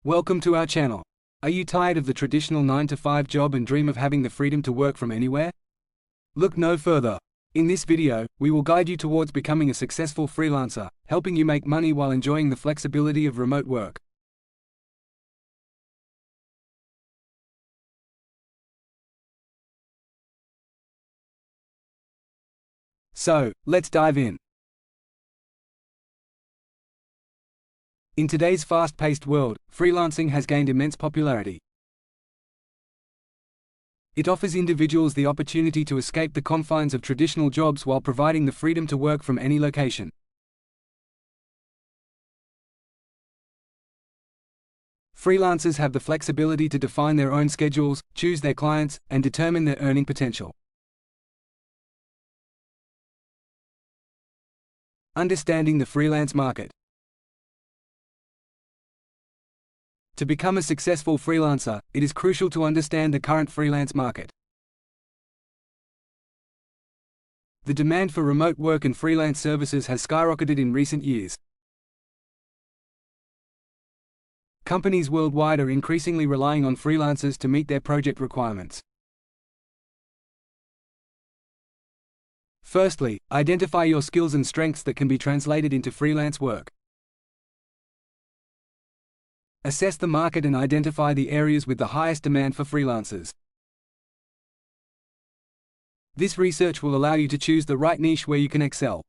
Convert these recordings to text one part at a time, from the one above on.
Welcome to our channel. Are you tired of the traditional 9-to-5 job and dream of having the freedom to work from anywhere? Look no further. In this video, we will guide you towards becoming a successful freelancer, helping you make money while enjoying the flexibility of remote work. So, let's dive in. In today's fast-paced world, freelancing has gained immense popularity. It offers individuals the opportunity to escape the confines of traditional jobs while providing the freedom to work from any location. Freelancers have the flexibility to define their own schedules, choose their clients, and determine their earning potential. Understanding the freelance market. To become a successful freelancer, it is crucial to understand the current freelance market. The demand for remote work and freelance services has skyrocketed in recent years. Companies worldwide are increasingly relying on freelancers to meet their project requirements. Firstly, identify your skills and strengths that can be translated into freelance work. Assess the market and identify the areas with the highest demand for freelancers. This research will allow you to choose the right niche where you can excel.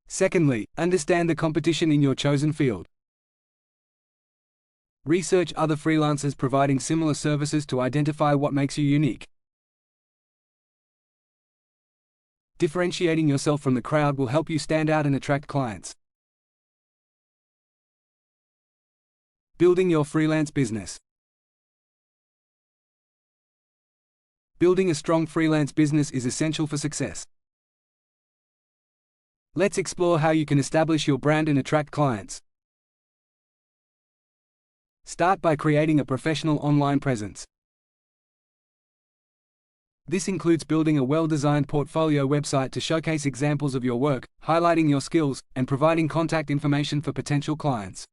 Secondly, understand the competition in your chosen field. Research other freelancers providing similar services to identify what makes you unique. Differentiating yourself from the crowd will help you stand out and attract clients. Building your freelance business. Building a strong freelance business is essential for success. Let's explore how you can establish your brand and attract clients. Start by creating a professional online presence. This includes building a well-designed portfolio website to showcase examples of your work, highlighting your skills, and providing contact information for potential clients.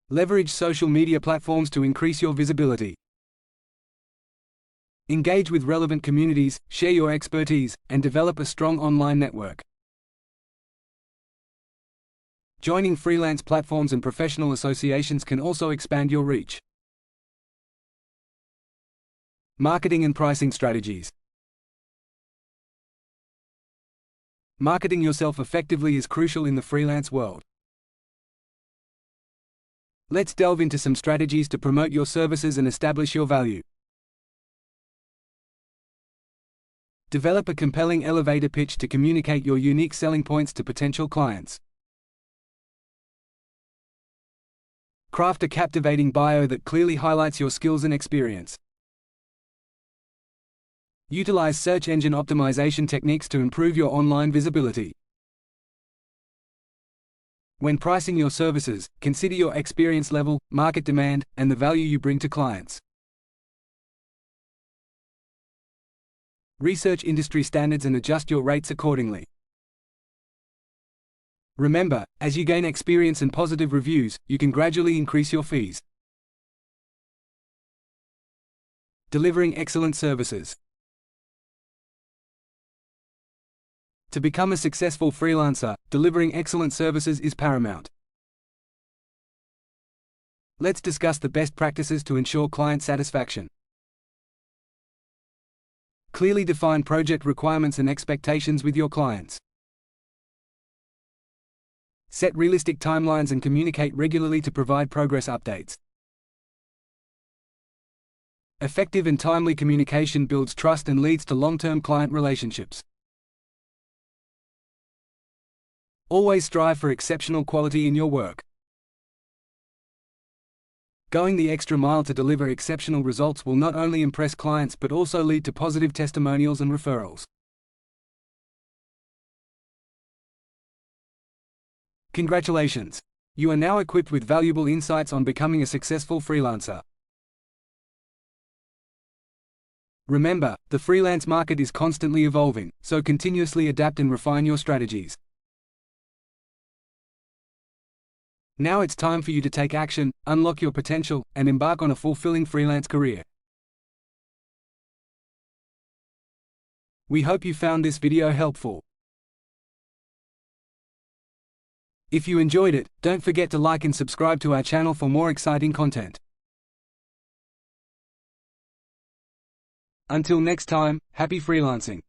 Leverage social media platforms to increase your visibility. Engage with relevant communities, share your expertise, and develop a strong online network. Joining freelance platforms and professional associations can also expand your reach. Marketing and pricing strategies. Marketing yourself effectively is crucial in the freelance world. Let's delve into some strategies to promote your services and establish your value. Develop a compelling elevator pitch to communicate your unique selling points to potential clients. Craft a captivating bio that clearly highlights your skills and experience. Utilize search engine optimization techniques to improve your online visibility. When pricing your services, consider your experience level, market demand, and the value you bring to clients. Research industry standards and adjust your rates accordingly. Remember, as you gain experience and positive reviews, you can gradually increase your fees. Delivering excellent services. To become a successful freelancer, delivering excellent services is paramount. Let's discuss the best practices to ensure client satisfaction. Clearly define project requirements and expectations with your clients. Set realistic timelines and communicate regularly to provide progress updates. Effective and timely communication builds trust and leads to long-term client relationships. Always strive for exceptional quality in your work. Going the extra mile to deliver exceptional results will not only impress clients but also lead to positive testimonials and referrals. Congratulations! You are now equipped with valuable insights on becoming a successful freelancer. Remember, the freelance market is constantly evolving, so continuously adapt and refine your strategies. Now it's time for you to take action, unlock your potential, and embark on a fulfilling freelance career. We hope you found this video helpful. If you enjoyed it, don't forget to like and subscribe to our channel for more exciting content. Until next time, happy freelancing!